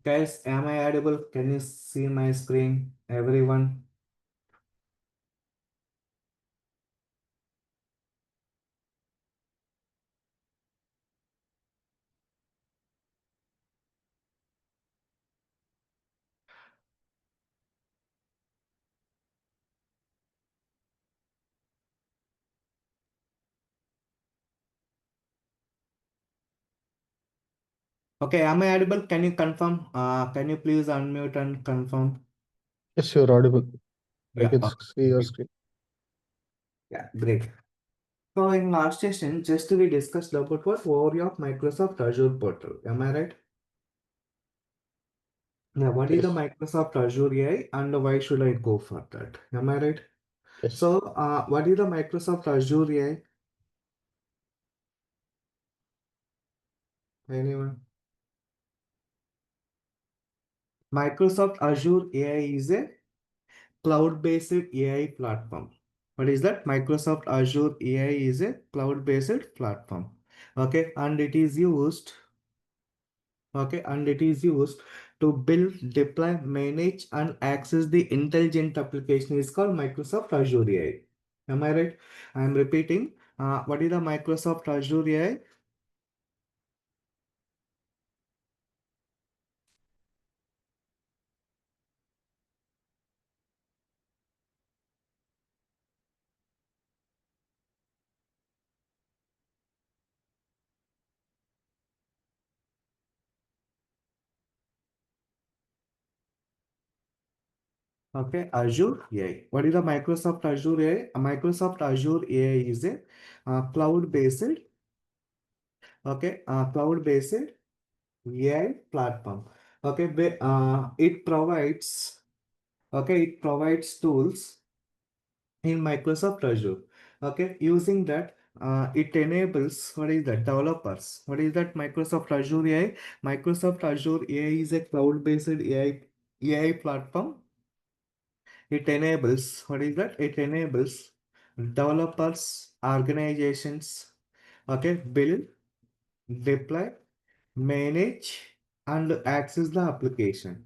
Guys, am I audible? Can you see my screen? Everyone? Okay, am I audible? Can you confirm? Can you please unmute and confirm? Yes, you're audible. I Yeah, can okay. see your screen. Yeah, great. So in last session, just we discussed about what overview of Microsoft Azure portal. Am I right? Yeah, what is the Yes, Microsoft Azure AI and why should I go for that? Am I right? yes. So, what is the Microsoft Azure AI? Anyone? Microsoft Azure AI is a cloud-based AI platform. What is that? Microsoft Azure AI is a cloud-based platform. Okay, and it is used. Okay, and it is used to build, deploy, manage, and access the intelligent application. Is called Microsoft Azure AI. Am I right? I am repeating. What is the Microsoft Azure AI? Okay, Azure AI. What is the Microsoft Azure AI? Microsoft Azure AI is a cloud-based, cloud-based AI platform. Okay, it provides tools in Microsoft Azure. Okay, using that, it enables what is that developers. What is that Microsoft Azure AI? Microsoft Azure AI is a cloud-based AI platform. It enables, what is that? It enables developers, organizations, okay, build, deploy, manage, and access the application.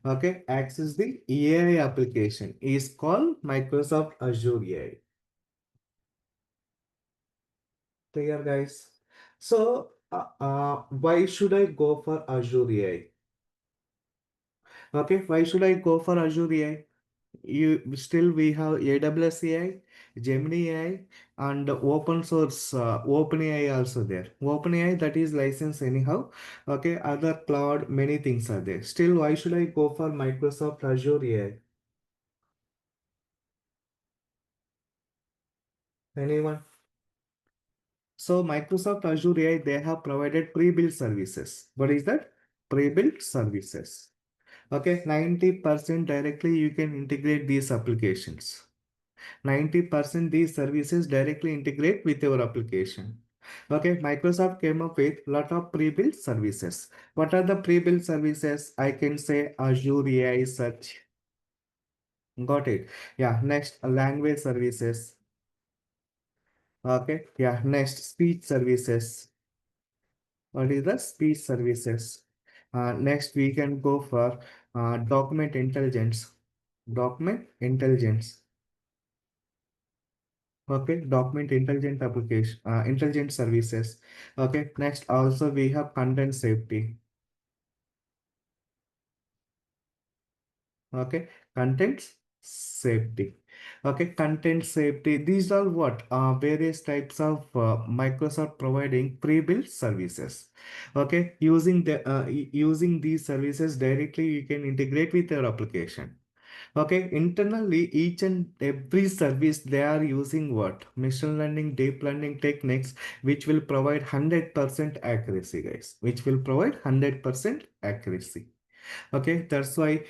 Okay, access the AI application is called Microsoft Azure AI. Clear, guys? So, why should I go for Azure AI? Okay, why should I go for Azure AI? We have AWS AI, Gemini AI, and open source OpenAI also there. OpenAI that is licensed anyhow. Okay, other cloud, many things are there. Still, why should I go for Microsoft Azure AI? Anyone? So Microsoft Azure AI, they have provided pre-built services. What is that? Pre-built services. Okay, 90% directly you can integrate these applications. 90% these services directly integrate with your application. Okay, Microsoft came up with lot of pre-built services. What are the pre-built services? I can say Azure AI Search. Got it. Yeah, next language services. Okay, yeah, next speech services. What is the speech services? Next, we can go for document intelligence. Document intelligence. Okay, document intelligent application, intelligent services. Okay, next also we have content safety. Okay, content safety. Okay, content safety. These are what various types of Microsoft providing pre-built services. Okay, using these services directly, you can integrate with your application. Okay, internally, each and every service they are using what? Machine learning, deep learning techniques, which will provide 100% accuracy, guys. Which will provide 100% accuracy. Okay, that's why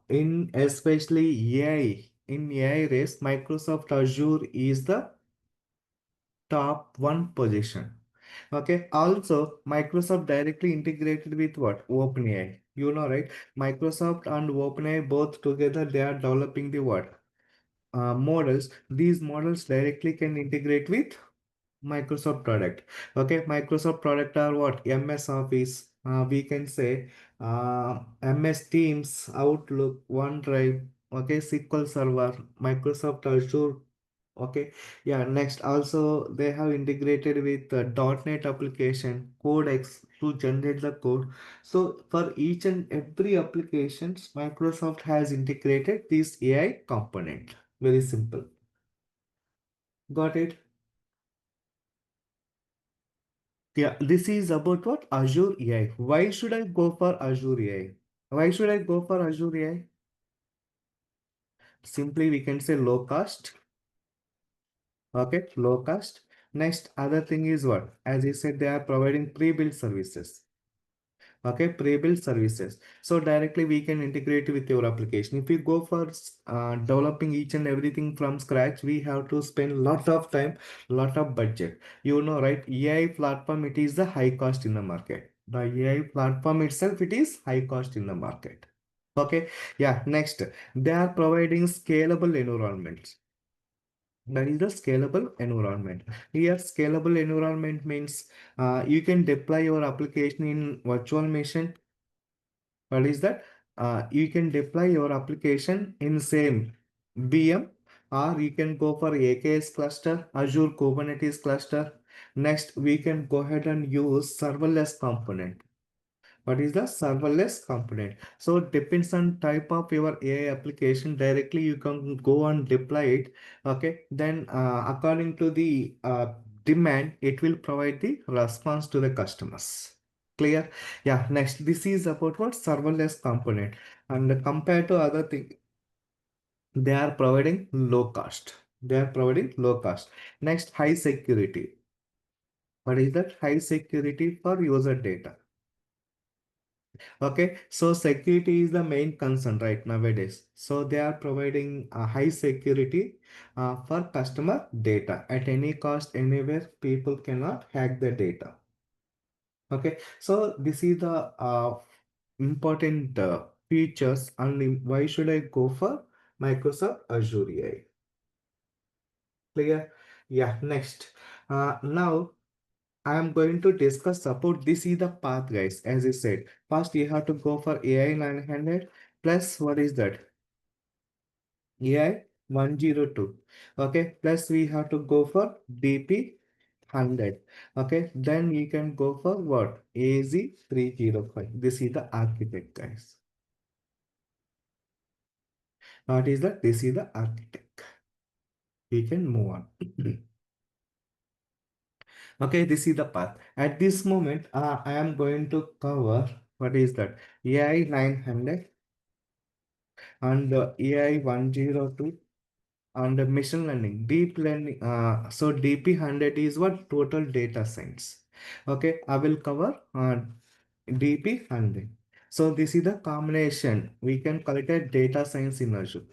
in especially AI, in AI race, Microsoft Azure is the top one position. Okay, also Microsoft directly integrated with what? OpenAI. You know, right? Microsoft and OpenAI both together, they are developing the what? Models. These models directly can integrate with Microsoft product. Okay, Microsoft product are what? MS Office, we can say MS Teams, Outlook, OneDrive, okay, SQL Server, Microsoft Azure. Okay, yeah, next also they have integrated with .NET application, Codex to generate the code. So for each and every applications, Microsoft has integrated this AI component. Very simple. Got it? Yeah, this is about what? Azure AI. Why should I go for Azure AI? Why should I go for Azure AI? Simply we can say low cost. Okay, low cost. Next, other thing is what? As you said, they are providing pre-built services. Okay, pre-built services. So directly we can integrate with your application. If we go for developing each and everything from scratch, we have to spend lot of time, lot of budget. You know, right? AI platform, it is the high cost in the market. The AI platform itself, it is high cost in the market. Okay, yeah, next, they are providing scalable environments. That is the scalable environment. Here, scalable environment means you can deploy your application in virtual machine. What is that? You can deploy your application in same VM, or you can go for AKS cluster, Azure Kubernetes cluster. Next, we can go ahead and use serverless component. What is the serverless component? So it depends on type of your AI application. Directly you can go and deploy it. Okay, then according to the demand, it will provide the response to the customers. Clear? Yeah, next, this is about what? Serverless component. And compared to other thing, they are providing low cost. They are providing low cost. Next, high security. What is that? High security for user data. Okay, so security is the main concern right nowadays. So they are providing a high security for customer data at any cost, anywhere. People cannot hack the data. Okay, so this is the important features, and why should I go for Microsoft Azure AI? Clear? Yeah, next. Now I am going to discuss support. This is the path, guys. As I said, first you have to go for AI 900 plus what is that? AI 102. Okay, plus we have to go for DP 100. Okay, then you can go for what? AZ 305. This is the architect, guys. What is that? This is the architect. We can move on. Okay, this is the path. At this moment, I am going to cover what is that? AI 900 and AI 102 and machine learning, deep learning. So DP100 is what? Total data science. Okay, I will cover DP100. So this is the combination. We can collect a data science in Azure.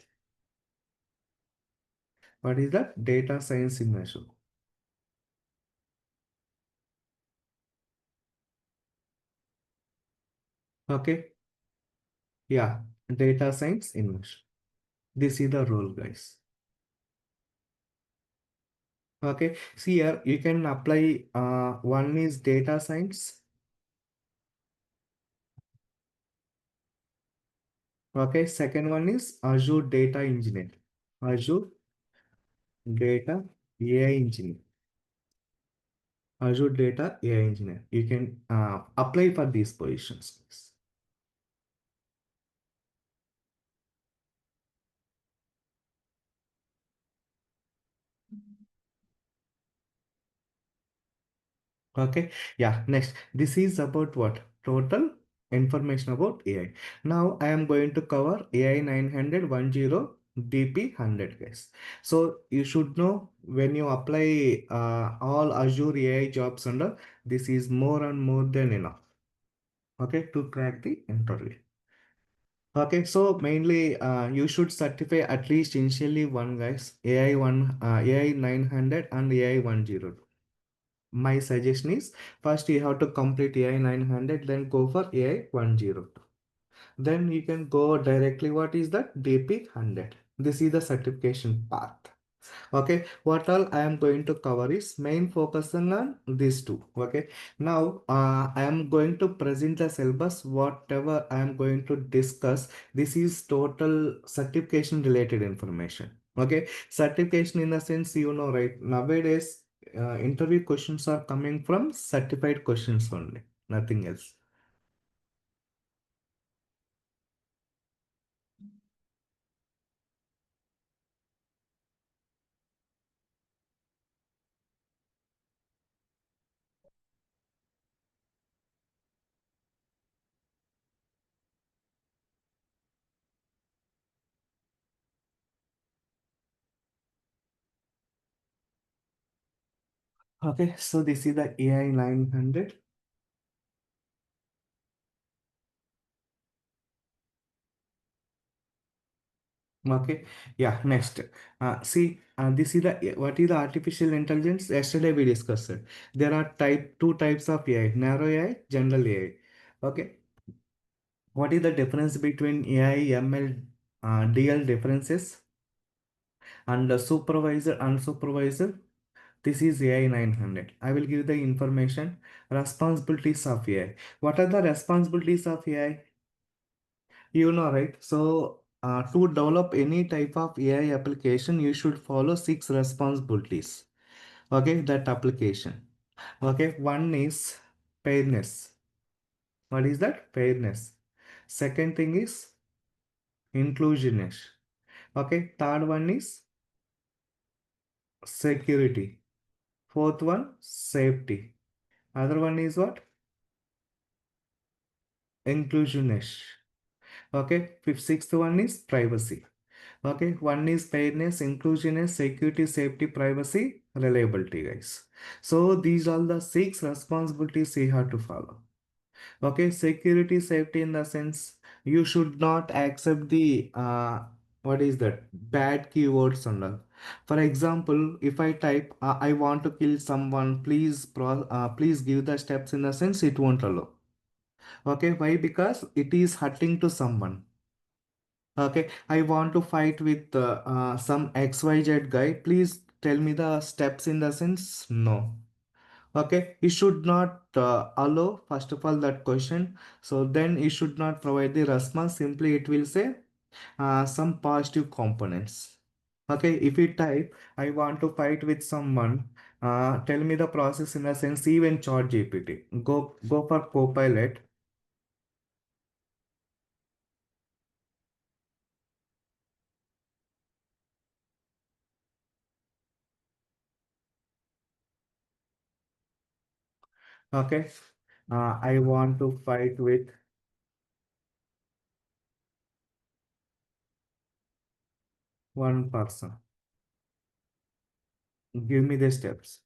What is that? Data science in Azure. Okay, yeah, data science in Azure. This is the role, guys. Okay, see here you can apply one is data science. Okay, second one is Azure Data Engineer. Azure Data AI Engineer. Azure Data AI Engineer. You can apply for these positions. Okay, yeah, next. This is about what? Total information about AI. Now I am going to cover AI 900 DP 100, guys. So you should know when you apply all Azure AI jobs under, this is more and more than enough. Okay, to crack the interview. Okay, so mainly you should certify at least initially one, guys, AI 900 and AI 102. My suggestion is first you have to complete AI 900, then go for AI 102. Then you can go directly, what is that? DP 100. This is the certification path. Okay, what all I am going to cover is main focusing on these two. Okay, now I am going to present the syllabus. Whatever I am going to discuss, this is total certification related information. Okay, certification in the sense, right, nowadays interview questions are coming from certified questions only, nothing else. Okay, so this is the AI 900. Okay, yeah, next. See, this is the what is the artificial intelligence? Yesterday we discussed it. There are two types of AI, narrow AI, general AI. Okay, what is the difference between AI, ML, DL differences, and the supervisor, unsupervised? This is AI 900. I will give the information. Responsibilities of AI. What are the responsibilities of AI? Right? So, to develop any type of AI application, you should follow six responsibilities. Okay, that application. Okay, one is fairness. What is that? Fairness. Second thing is inclusionness. Okay, third one is security. Fourth one, safety. Other one is what? Inclusionness. Okay, sixth one is privacy. Okay, one is fairness, inclusion, security, safety, privacy, reliability, guys. So these are the six responsibilities you have to follow. Okay, security, safety in the sense you should not accept the what is that bad keywords and all. For example, if I type I want to kill someone, please give the steps in the sense it won't allow. Okay, why? Because it is hurting to someone. Okay, I want to fight with some XYZ guy. Please tell me the steps in the sense. No. Okay, you should not allow, first of all, that question. So then you should not provide the response. Simply it will say some positive components. Okay, if you type, I want to fight with someone, tell me the process in the sense, even chat GPT. Go for Copilot. Okay, I want to fight with one person. Give me the steps.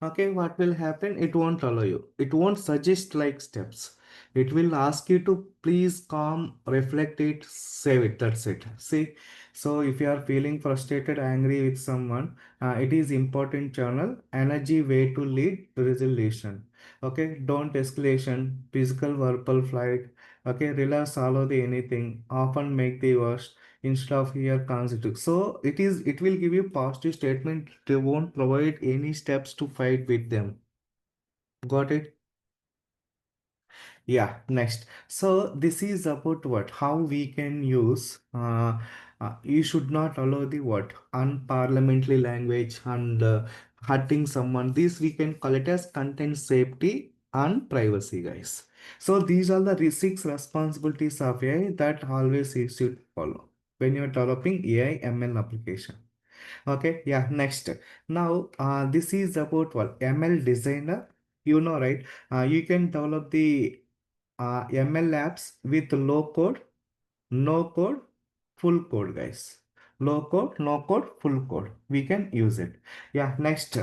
Okay, what will happen? It won't allow you. It won't suggest like steps. It will ask you to please calm, reflect it, save it. That's it. See, so if you are feeling frustrated, angry with someone, it is important channel, energy way to lead resolution. Okay, don't escalation, physical, verbal flight. Okay, relax, follow the anything, often make the worst instead of here consecutive. So it will give you positive statement. They won't provide any steps to fight with them. Got it? Yeah, next. So this is about what? How we can use you should not allow the what? Unparliamentary language and hurting someone. This we can call it as content safety and privacy, guys. So these are the six responsibilities of AI that always you should follow when you're developing AI ML application. Okay, yeah, next. Now, this is about what? ML designer. Right? You can develop the ML apps with low code, no code, full code, guys. Low code, no code, full code. We can use it. Yeah, next.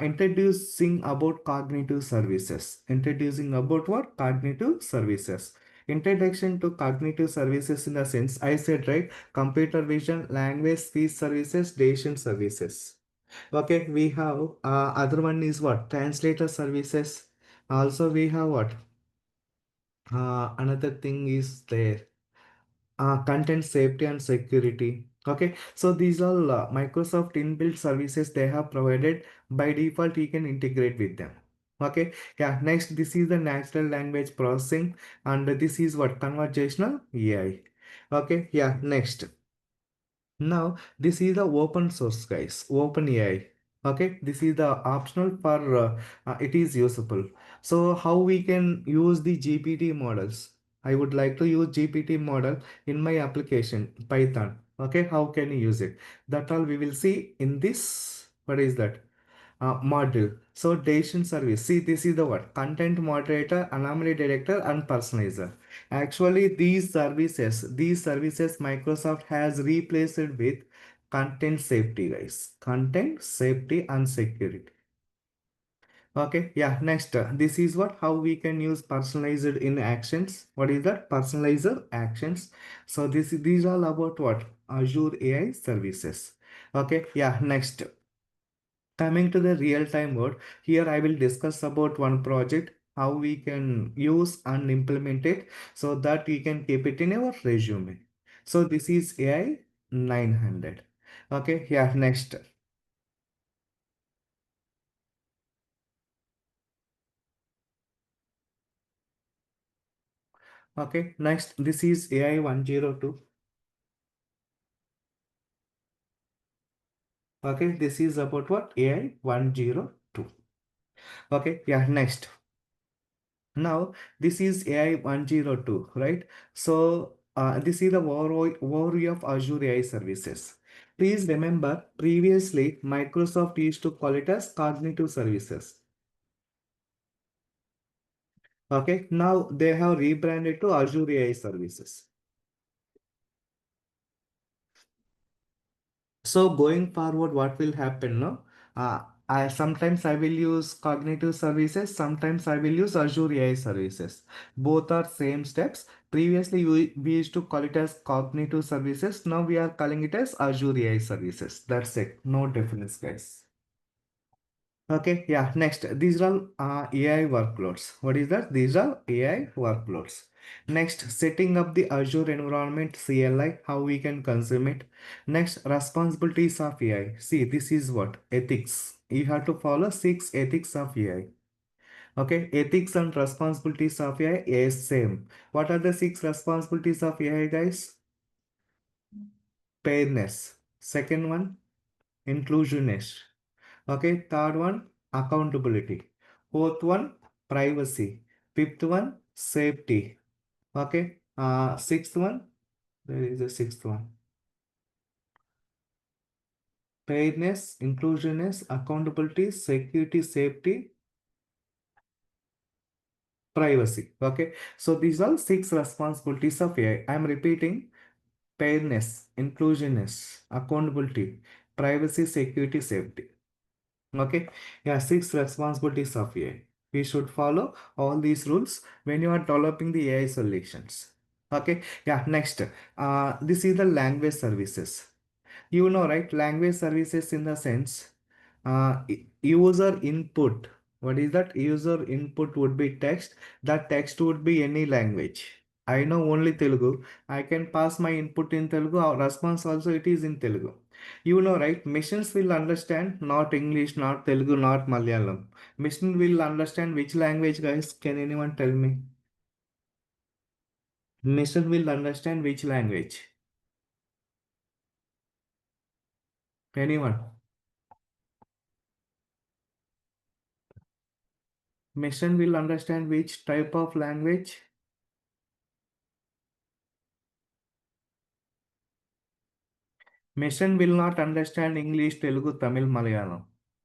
Introducing about cognitive services. Introducing about what? Cognitive services. Introduction to cognitive services in the sense I said, right? Computer vision, language, speech services, decision services. Okay, we have other one is what? Translator services. Also, we have what? Another thing is there. content safety and security. Okay, so these are Microsoft inbuilt services they have provided. By default you can integrate with them. Okay, yeah, next this is the natural language processing, and this is what conversational AI. Okay, yeah, next. Now, this is the open source, guys. Open AI. Okay, this is the optional for it is usable. So, how we can use the GPT models? I would like to use GPT model in my application Python. Okay, how can you use it? That all we will see in this. What is that? Module. So decision service. See, this is the word content moderator, anomaly detector, and personalizer. Actually, these services Microsoft has replaced with content safety, guys. Content safety and security. Okay, yeah, next. This is what how we can use personalized in actions. What is that? Personalizer actions. So these are all about what? Azure AI services. Okay, yeah, next. Coming to the real-time mode, here I will discuss about one project, how we can use and implement it so that we can keep it in our resume. So this is AI 900. Okay, yeah, next. Okay, next, this is AI 102. Okay, this is about what? AI 102. Okay, yeah, next. Now, this is AI 102, right? So, this is the overview of Azure AI services. Please remember, previously, Microsoft used to call it as cognitive services. Okay, now they have rebranded to Azure AI services. So going forward, what will happen now? Sometimes I will use cognitive services, sometimes I will use Azure AI services. Both are same steps. Previously, we used to call it as cognitive services. Now we are calling it as Azure AI services. That's it. No difference, guys. Okay, yeah, next. These are all AI workloads. What is that? These are AI workloads. Next, setting up the Azure environment CLI, how we can consume it. Next, responsibilities of AI. See, this is what? Ethics. You have to follow 6 ethics of AI. Okay, ethics and responsibilities of AI is same. What are the 6 responsibilities of AI, guys? Fairness. Second one, inclusionist. Okay, third one, accountability. Fourth one, privacy. Fifth one, safety. Okay, sixth one, there is a sixth one. Fairness, inclusiveness, accountability, security, safety, privacy. Okay, so these are 6 responsibilities of AI. I am repeating: fairness, inclusiveness, accountability, privacy, security, safety. Okay, yeah, 6 responsibilities of AI. We should follow all these rules when you are developing the AI solutions. Okay, yeah, next. This is the language services. You know, right? Language services in the sense, user input. What is that? User input would be text. That text would be any language. I know only Telugu. I can pass my input in Telugu. Our response also it is in Telugu. You know, right? Machines will understand not English, not Telugu, not Malayalam. Machine will understand which language, guys? Can anyone tell me? Machine will understand which language? Anyone? Machine will understand which type of language? Machine will not understand English, Telugu, Tamil, Malayalam.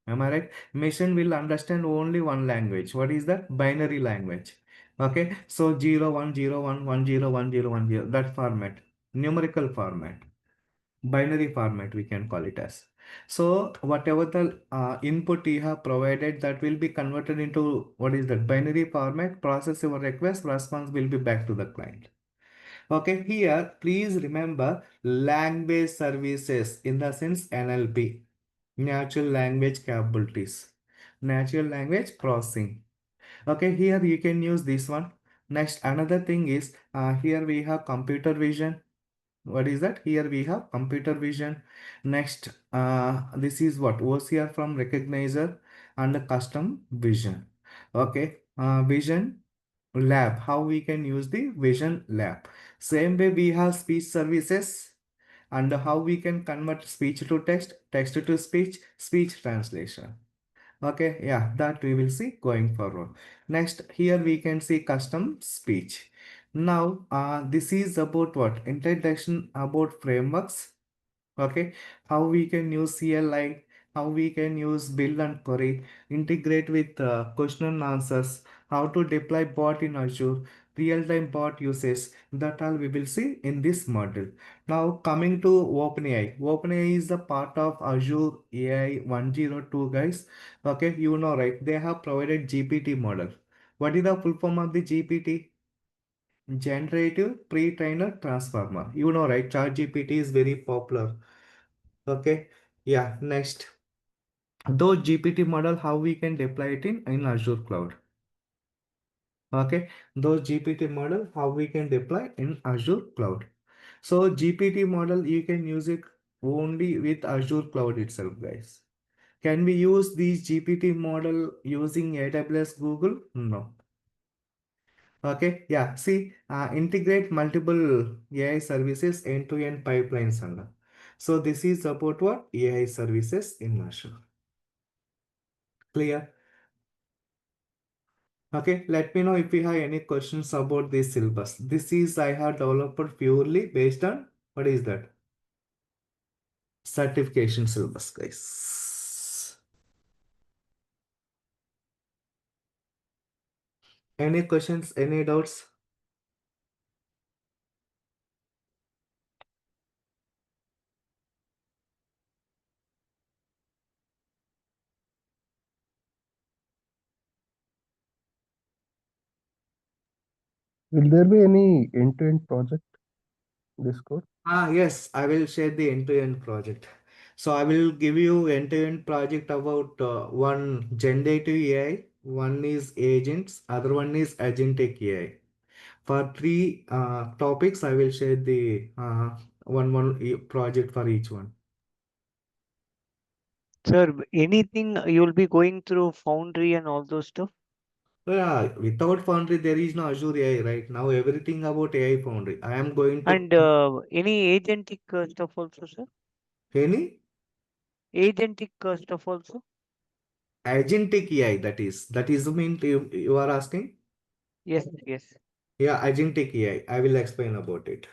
Am I right? Machine will understand only one language. What is that? Binary language. Okay. So 0 1 0 1 1 0 1 0 1 0, that format. Numerical format. Binary format we can call it as. So whatever the input you have provided, that will be converted into what is that? Binary format. Process your request. Response will be back to the client. Okay, here please remember language services in the sense NLP, natural language capabilities, natural language processing. Okay, here you can use this one. Next, another thing is here we have computer vision. What is that? Here we have computer vision. Next, this is what OCR from recognizer and custom vision. Okay, vision lab. How we can use the vision lab? Same way we have speech services and how we can convert speech to text, text to speech, speech translation. Okay, yeah, that we will see going forward. Next, here we can see custom speech. Now, this is about what? Introduction about frameworks. Okay, how we can use CLI, how we can use build and query, integrate with question and answers, how to deploy bot in Azure, real-time bot uses. That all we will see in this module. Now coming to OpenAI. OpenAI is a part of Azure AI 102, guys. Okay, you know, right? They have provided GPT model. What is the full form of the GPT? Generative Pre-trained Transformer. You know, right? ChatGPT is very popular. Okay. Yeah. Next, those GPT model, how we can deploy it in Azure cloud. Okay. Those GPT model, how we can deploy in Azure cloud. So GPT model, you can use it only with Azure cloud itself, guys. Can we use these GPT model using AWS Google? No. Okay, yeah, see, integrate multiple AI services end-to-end pipelines. So this is about what? AI services in Azure. Clear? Okay, let me know if you have any questions about this syllabus. This is I have developed purely based on what is that? Certification syllabus, guys. Any questions, any doubts? Will there be any end-to-end project this code? Yes, I will share the end-to-end project. So I will give you end-to-end project about one generative AI, one is agents, other one is agentic AI. For three topics, I will share the project for each one. Sir, anything you'll be going through Foundry and all those stuff? So yeah, without Foundry, there is no Azure AI right now. Everything about AI Foundry. I am going to And any agentic stuff also, sir? any Agentic stuff also? agentic AI. That is mean you are asking. Yes, yes. Yeah, agentic AI. I will explain about it.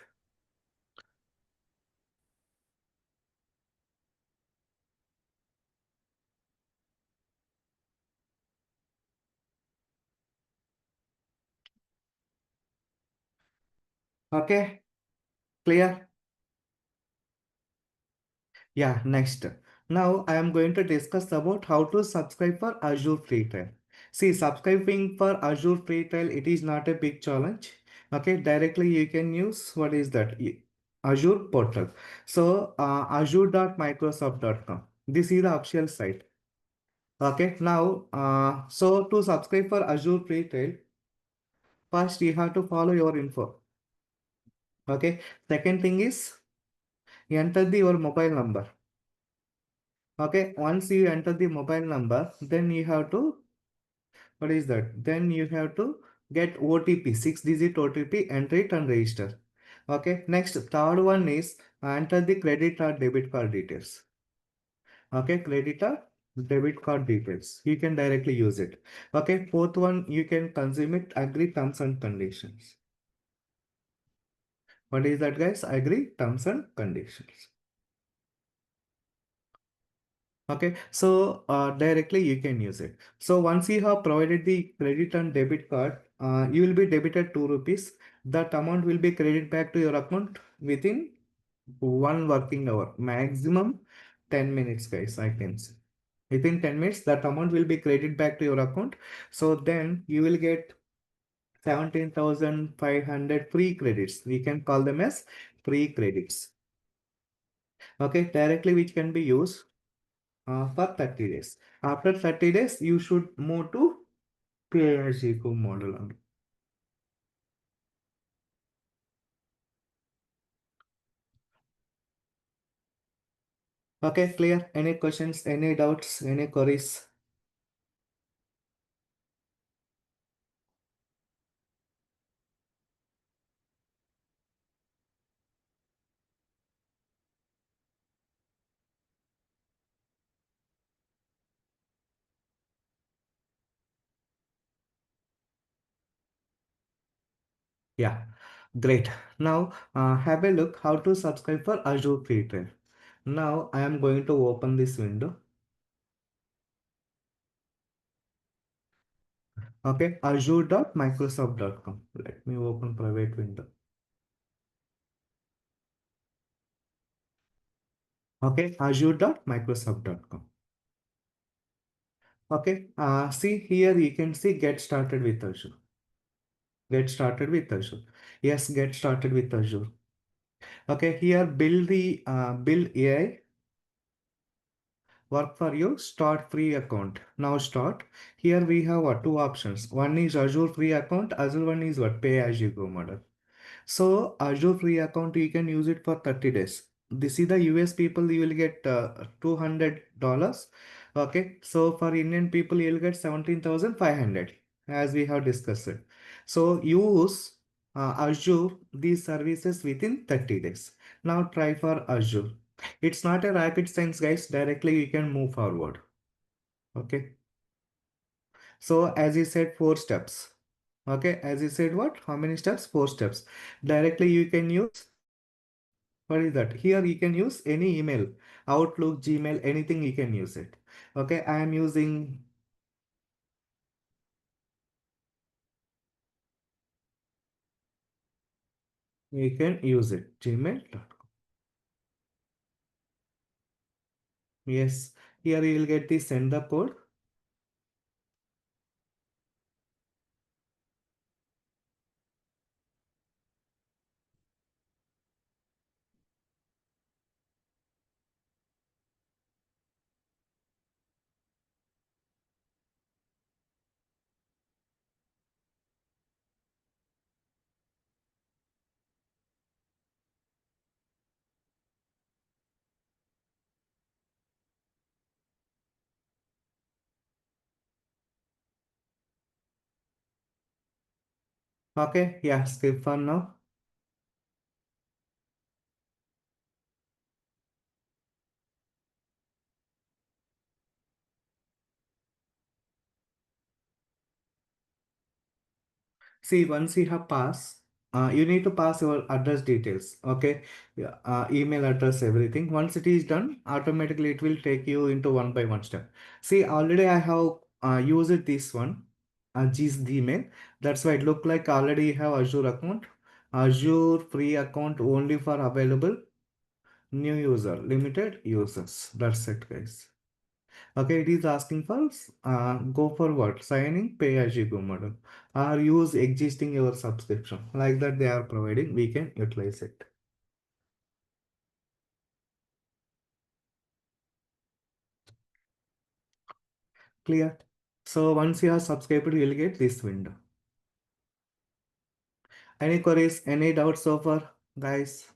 Okay, clear? Yeah, next. Now I am going to discuss about how to subscribe for Azure Free Trial. See, subscribing for Azure Free Trial, it is not a big challenge. Okay, directly you can use what is that? Azure portal. So azure.microsoft.com. This is the official site. Okay, now so to subscribe for Azure Free Trial, first you have to follow your info. Okay, second thing is enter your mobile number. Okay, once you enter the mobile number, then you have to, what is that? Then you have to get OTP, 6-digit OTP, enter it and register. Okay, next, third one is enter the credit or debit card details. Okay, credit or debit card details. You can directly use it. Okay, fourth one, you can consume it, agree terms and conditions. What is that, guys? Agree terms and conditions. Okay, so directly you can use it. So once you have provided the credit and debit card, you will be debited 2 rupees. That amount will be credited back to your account within 1 working hour, maximum 10 minutes, guys. I can say within 10 minutes that amount will be credited back to your account. So then you will get 17,500 free credits. We can call them as free credits. Okay, directly which can be used for 30 days. After 30 days, you should move to pay-as-you-go model only. Okay, clear? Any questions, any doubts, any queries? Yeah, great. Now, have a look how to subscribe for Azure free trial. Now, I am going to open this window. Okay, azure.microsoft.com. Let me open private window. Okay, azure.microsoft.com. Okay, see here you can see get started with Azure. Get started with Azure. Yes, get started with Azure. Okay, here build AI work for you, start free account. Now start. Here we have two options. One is Azure free account, other one is what pay as you go model. So Azure free account, you can use it for 30 days. This is the US people, you will get $200. Okay. So for Indian people, you will get 17,500 as we have discussed it. So use Azure these services within 30 days. Now try for Azure. It's not a rocket science, guys. Directly you can move forward. Okay. So as you said, 4 steps. Okay. As you said, what? How many steps? 4 steps. Directly you can use, what is that? Here you can use any email, Outlook, Gmail, anything you can use it. Okay. I am using, you can use it. Gmail.com. Yes. Here you will get the send the code. Okay. Yeah. Skip for now. See, once you have passed, you need to pass your address details. Okay, yeah, email address, everything. Once it is done, automatically it will take you into one by one step. See, already I have used this one, this Gmail. That's why it look like already you have Azure account. Azure free account only for available new user, limited users. That's it, guys. Okay, it is asking for go for what? Signing pay as you go model or use existing your subscription. Like that they are providing, we can utilize it. Clear? So once you are subscribed, you will get this window. Any queries, any doubts so far, guys?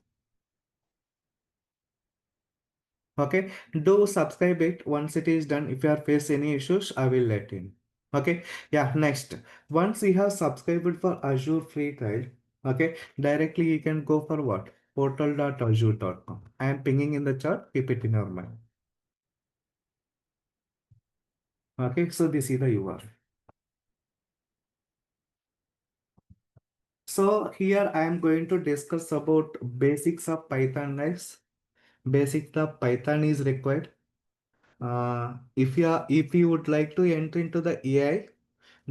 Okay, do subscribe it. Once it is done, if you are face any issues, I will let in. Okay, yeah, next. Once you have subscribed for Azure free trial, okay, directly you can go for what? Portal.azure.com. I am pinging in the chat, keep it in your mind. Okay, so this is the URL. So here I am going to discuss about basics of Python, guys. Basics of Python is required. If you would like to enter into the AI,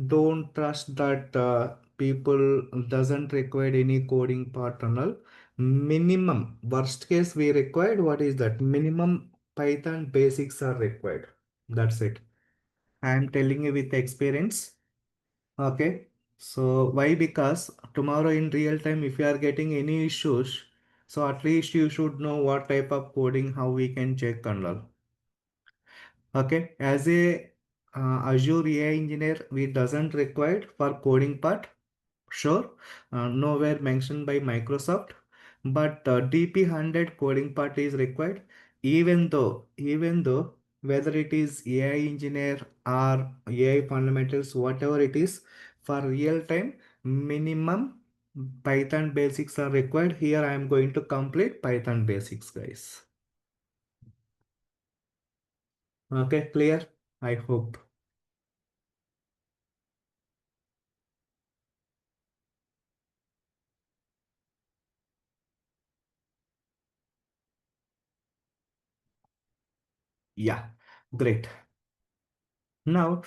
don't trust that people doesn't require any coding part and all. Minimum worst case we required, what is that? Minimum Python basics are required. That's it. I am telling you with experience. Okay. So why? Because tomorrow in real time, if you are getting any issues, so at least you should know what type of coding, how we can check and all. Okay, as a Azure AI engineer, we doesn't required for coding part. Sure, nowhere mentioned by Microsoft, but DP100 coding part is required. even though whether it is AI engineer or AI fundamentals, whatever it is, for real time, minimum Python basics are required. Here I am going to complete Python basics, guys. Okay, clear? I hope. Yeah, great. Now,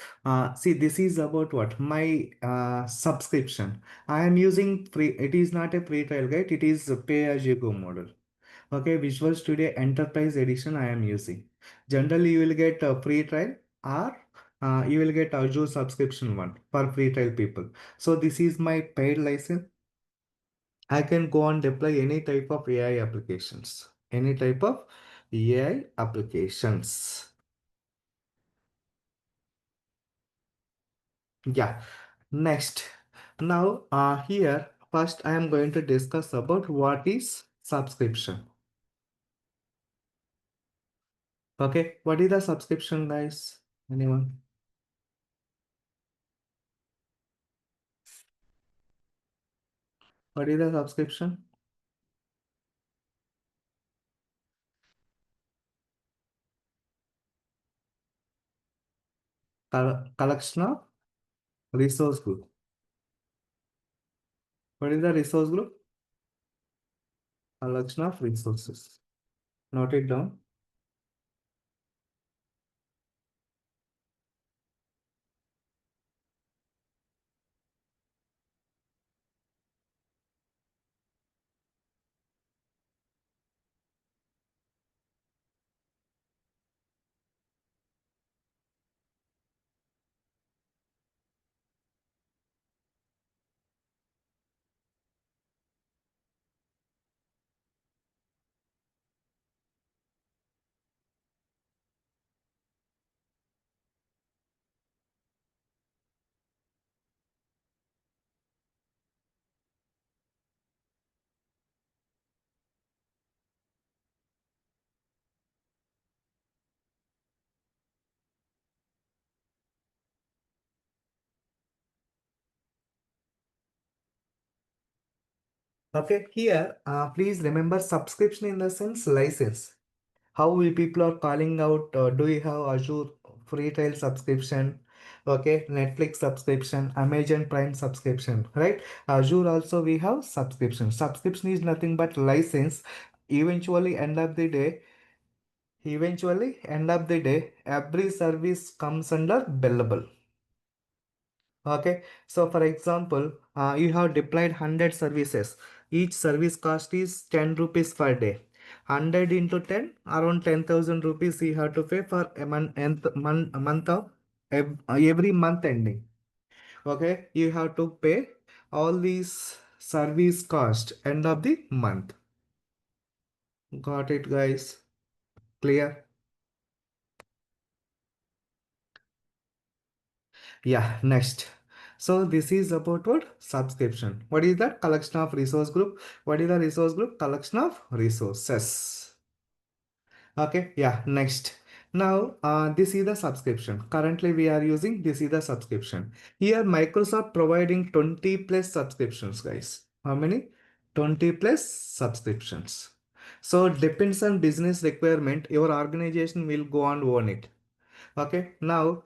see, this is about what? My subscription. I am using free, it is not a free trial guide, it is a pay-as-you-go model. Okay, Visual Studio Enterprise Edition I am using. Generally, you will get a free trial or you will get Azure subscription one for free trial people. So this is my paid license. I can go and deploy any type of AI applications. Any type of AI applications. Yeah. Next. Now, here, first I am going to discuss about what is subscription. Okay, what is the subscription, guys? Anyone? What is the subscription? Collection of resource group. What is the resource group? Collection of resources. Note it down. Okay, here, please remember subscription in the sense license. How we people are calling out, do you have Azure free trial subscription? Okay, Netflix subscription, Amazon Prime subscription, right? Azure also we have subscription. Subscription is nothing but license. Eventually, end of the day, every service comes under billable. Okay, so for example, you have deployed 100 services. Each service cost is 10 rupees per day. 100 into 10, around 10,000 rupees you have to pay for a month of every month ending. Okay, you have to pay all these service cost end of the month. Got it, guys? Clear? Yeah, next. So this is about what? Subscription. What is that? Collection of resource group. What is the resource group? Collection of resources. Okay, yeah, next. Now, this is the subscription. Currently, we are using this is the subscription. Here, Microsoft providing 20 plus subscriptions, guys. How many? 20 plus subscriptions. So, depends on business requirement, your organization will go and own it. Okay, now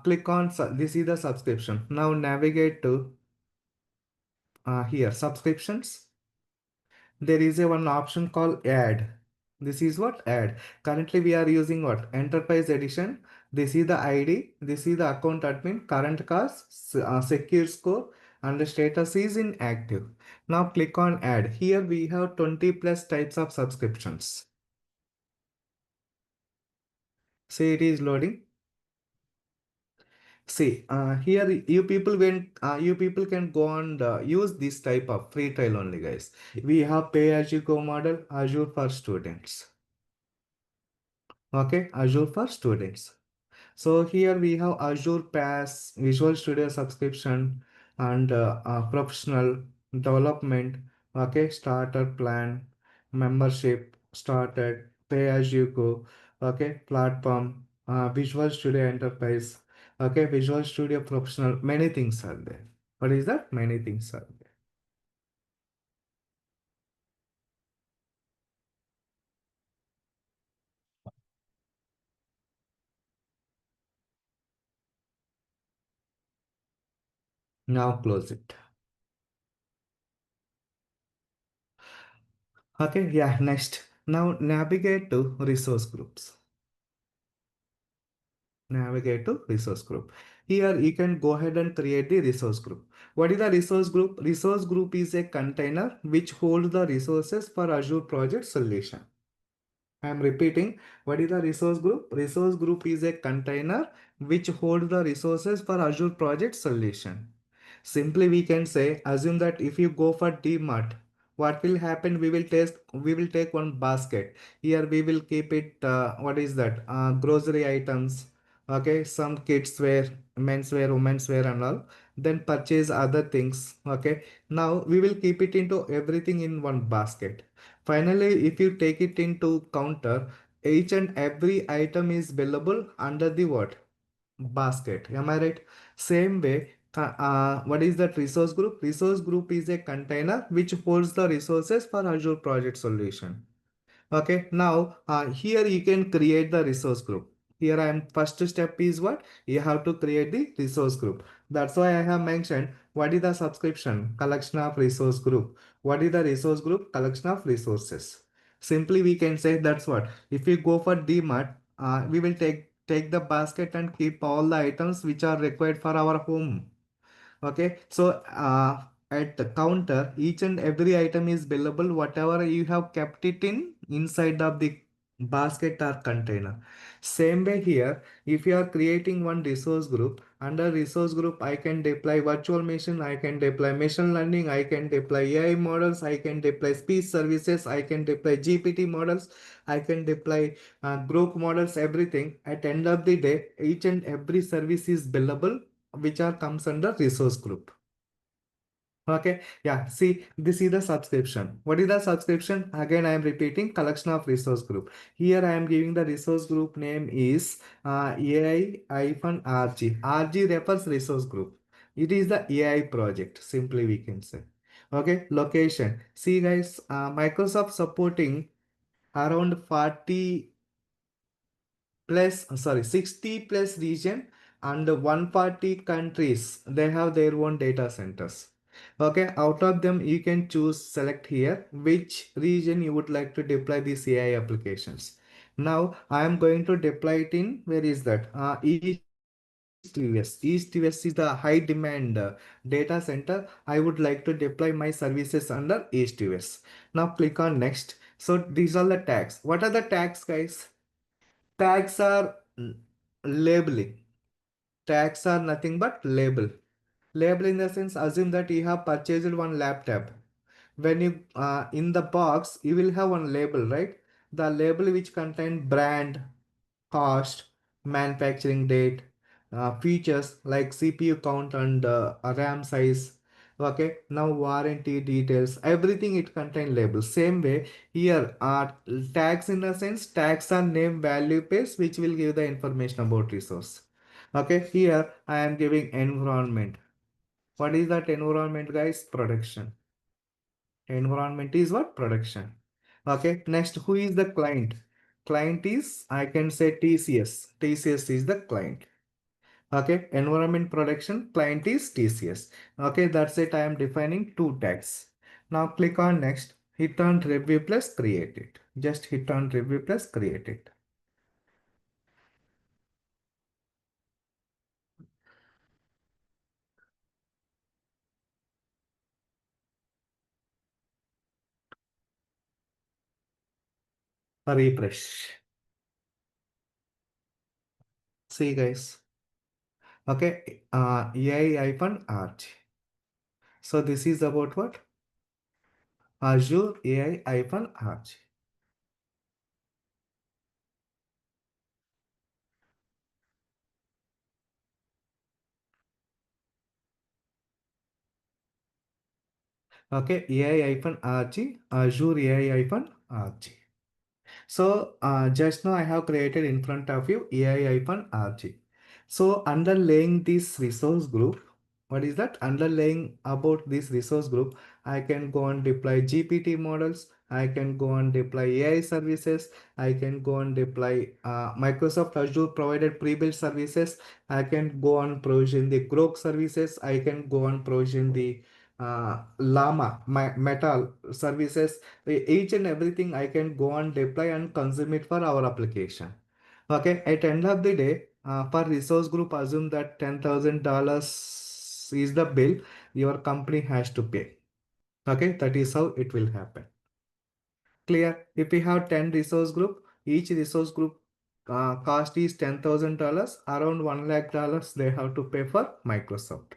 click on this is the subscription. Now navigate to here subscriptions. There is a one option called add. This is what add. Currently we are using what enterprise edition. This is the ID. This is the account admin. Current cost, secure score, and the status is inactive. Now click on add. Here we have 20 plus types of subscriptions. See, it is loading. See, here you people can go and use this type of free trial only, guys. We have pay as you go model, Azure for students. Okay, Azure for students. So here we have Azure Pass, Visual Studio subscription, and professional development. Okay, starter plan, membership, started, pay as you go, okay, platform, Visual Studio Enterprise, okay, Visual Studio Professional, many things are there. What is that? Many things are there. Now close it. Okay, yeah, next. Now navigate to resource groups. Navigate to resource group. Here you can go ahead and create the resource group. What is the resource group? Resource group is a container which holds the resources for Azure project solution. I am repeating, what is the resource group? Resource group is a container which holds the resources for Azure project solution. Simply we can say, assume that if you go for DMart, what will happen? We will take one basket. Here we will keep it, what is that? Grocery items, okay, some kids wear, menswear, women's wear and all. Then purchase other things, okay. Now we will keep it into everything in one basket. Finally, if you take it into counter, each and every item is billable under the what? Basket. Am I right? Same way, what is that resource group? Resource group is a container which holds the resources for Azure project solution. Okay, now here you can create the resource group. Here I am, first step is what? You have to create the resource group. That's why I have mentioned what is the subscription? Collection of resource group. What is the resource group? Collection of resources. Simply we can say that's what. If we go for DMart, we will take the basket and keep all the items which are required for our home. Okay, so at the counter, each and every item is billable, whatever you have kept it in inside of the basket or container. Same way here, if you are creating one resource group, under resource group, I can deploy virtual machine, I can deploy machine learning, I can deploy AI models, I can deploy speech services, I can deploy GPT models, I can deploy group models, everything. At end of the day, each and every service is billable which are comes under resource group. Okay, yeah, see, this is the subscription. What is the subscription? Again, I am repeating, collection of resource group. Here I am giving the resource group name is AI-RG. RG refers resource group. It is the AI project, simply we can say. Okay, location. See guys, Microsoft supporting around 40 plus, sorry, 60 plus region and 140 countries, they have their own data centers. Okay, out of them you can choose, select here which region you would like to deploy these AI applications. Now I am going to deploy it in, where is that, East US. East US is the high demand data center. I would like to deploy my services under East US. Now click on next. So these are the tags. What are the tags, guys? Tags are labeling. Tags are nothing but label. Label in the sense, assume that you have purchased one laptop. When you in the box, you will have one label, right? The label which contain brand, cost, manufacturing date, features like CPU count and RAM size. Okay, now warranty details, everything it contain labels. Same way here are tags, in a sense, tags are name, value, pairs which will give the information about resource. Okay, here I am giving environment. What is that environment, guys? Production. Environment is what? Production. Okay, next, who is the client? Client is, I can say, TCS. TCS is the client. Okay, environment production, client is TCS. Okay, that's it. I am defining two tags. Now click on next. Hit on review plus create it. Just hit on review plus create it. Refresh. See guys. Okay, AI-RG. So this is about what? Azure AI-RG. Okay, AI-RG, Azure AI-RG. So just now I have created in front of you AI-RG. So underlaying this resource group, what is that? Underlaying about this resource group, I can go and deploy GPT models. I can go and deploy AI services. I can go and deploy Microsoft Azure provided pre-built services. I can go and provision the Grok services. I can go and provision the Llama, Metal services. Each and everything I can go and deploy and consume it for our application. Okay, at end of the day, for resource group, assume that $10,000 is the bill your company has to pay. Okay, that is how it will happen. Clear? If we have 10 resource group, each resource group cost is $10,000. Around $1 lakh they have to pay for Microsoft.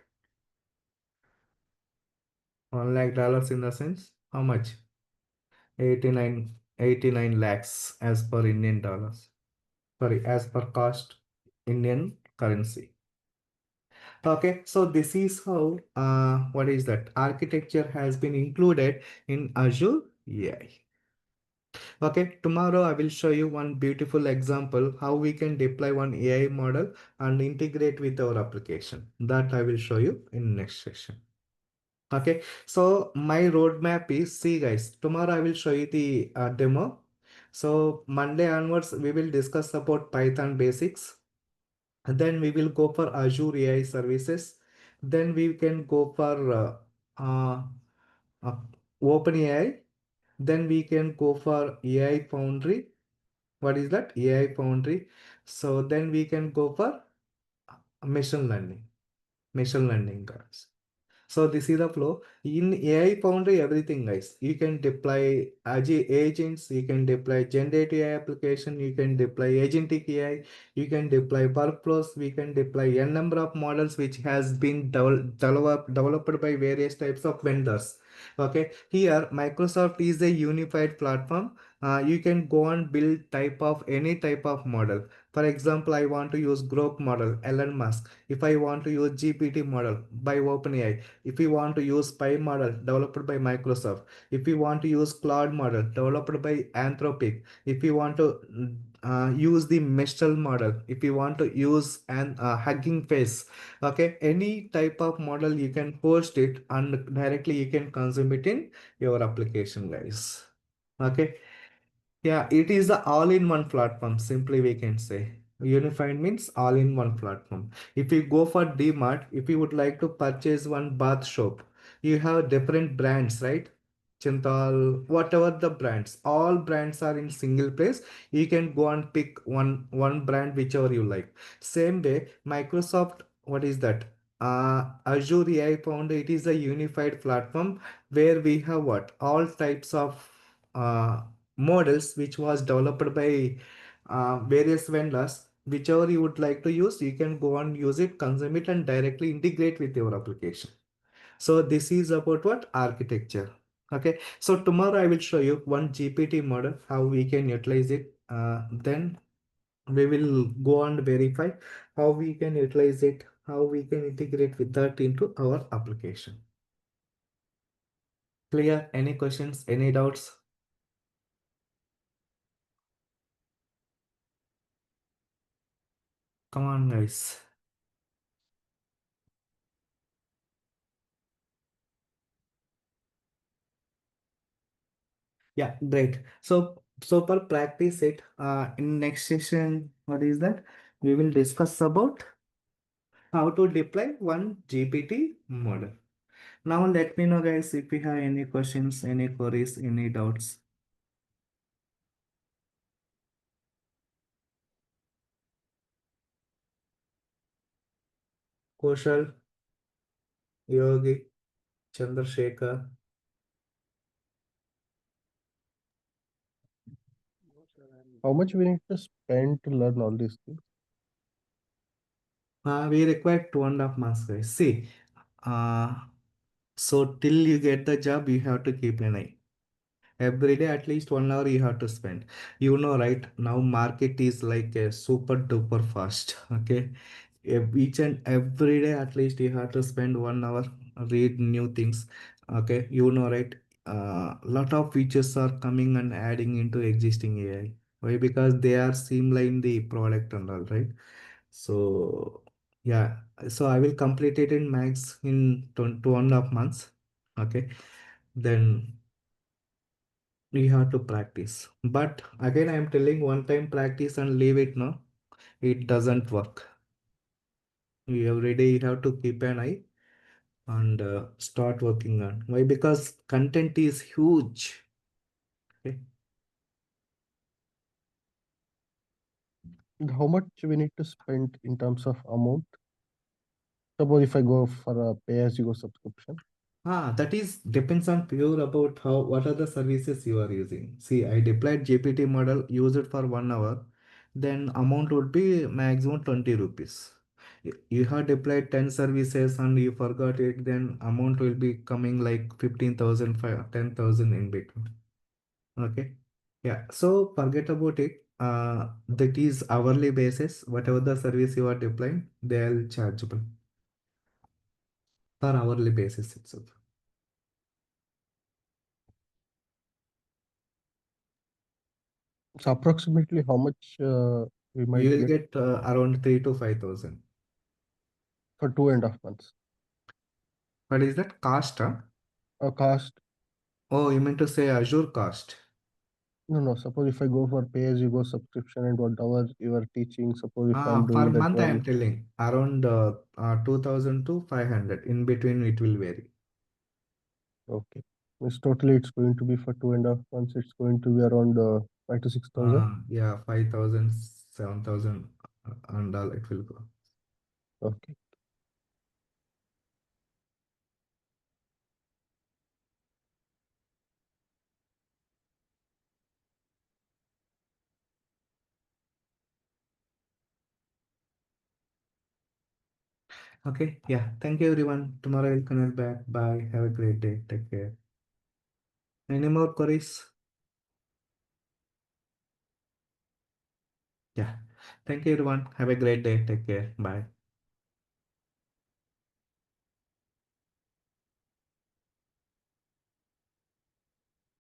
$1 lakh in the sense, how much? 89 lakhs as per Indian dollars. Sorry, as per cost Indian currency. Okay, so this is how what is that architecture has been included in Azure AI. Okay, tomorrow I will show you one beautiful example how we can deploy one AI model and integrate with our application. That I will show you in next session. Okay, so my roadmap is, see guys, tomorrow I will show you the demo. So Monday onwards, we will discuss about Python basics. And then we will go for Azure AI services. Then we can go for uh, OpenAI. Then we can go for AI Foundry. What is that? AI Foundry. So then we can go for machine learning. Machine learning, guys. So this is the flow. In AI Foundry, everything guys. You can deploy agents, you can deploy generative AI application, you can deploy agentic AI, you can deploy workflows, we can deploy n number of models which has been developed by various types of vendors. Okay, here Microsoft is a unified platform. You can go and build type of any type of model. For example, I want to use Grok model, Elon Musk. If I want to use GPT model by OpenAI, if you want to use Pi model developed by Microsoft, if you want to use Cloud model developed by Anthropic, if you want to use the Mistral model, if you want to use an Hugging Face, okay, any type of model you can host it and directly you can consume it in your application, guys. Okay. Yeah, it is the all-in-one platform. Simply we can say. Unified means all-in-one platform. If you go for DMart, if you would like to purchase one bath soap, you have different brands, right? Chintal, whatever the brands, all brands are in single place. You can go and pick one brand whichever you like. Same way, Microsoft, what is that? Azure AI Found, it is a unified platform where we have what? All types of models which was developed by various vendors. Whichever you would like to use, you can go and use it, consume it, and directly integrate with your application. So this is about what architecture. Okay, so tomorrow I will show you one GPT model, how we can utilize it. Then we will go and verify how we can utilize it, how we can integrate with that into our application. Clear? Any questions, any doubts? Come on, guys. Yeah, great. So for practice it, in next session, what is that? We will discuss about how to deploy one GPT model. Now let me know, guys, if you have any questions, any queries, any doubts. Kaushal, Yogi, Chandrasekhar. How much we need to spend to learn all these things? We require 2.5 months, guys. See, uh, so till you get the job, you have to keep an eye. Every day at least 1 hour you have to spend. You know, right now market is like a super duper fast. Okay, each and every day at least you have to spend 1 hour, read new things. Okay, you know, right, lot of features are coming and adding into existing AI. Why? Because they are streamline the product and all, right? So yeah, so I will complete it in max in 2.5 months. Okay, then we have to practice. But again, I am telling one time practice and leave it. No, it doesn't work. You every day you have to keep an eye and start working on. Why? Because content is huge. Okay. And how much we need to spend in terms of amount? Suppose if I go for a pay-as-you-go subscription. That is depends on pure about how what are the services you are using. See, I deployed GPT model, use it for 1 hour, then amount would be maximum 20 rupees. You have deployed 10 services and you forgot it, then amount will be coming like 15,000, 10,000 in between. Okay. Yeah. So forget about it. That is hourly basis. Whatever the service you are deploying, they are chargeable per hourly basis itself. So approximately how much we You might will get get around 3 to 5,000. for 2.5 months? What is that cost? Huh? A cost? Oh, you meant to say Azure cost? No, no. Suppose if I go for pay-as-you-go subscription and whatever you are teaching, suppose if I'm Per doing that month I one, am telling around 2,000 to 500. In between it will vary. okay. Means totally it's going to be for 2.5 months. It's going to be around 5 to 6,000. Yeah, 5,000, 7,000 and all it will go. Okay. Okay, yeah. Thank you everyone. Tomorrow I'll connect back. Bye. Have a great day. Take care. Any more queries? Yeah. Thank you everyone. Have a great day. Take care. Bye.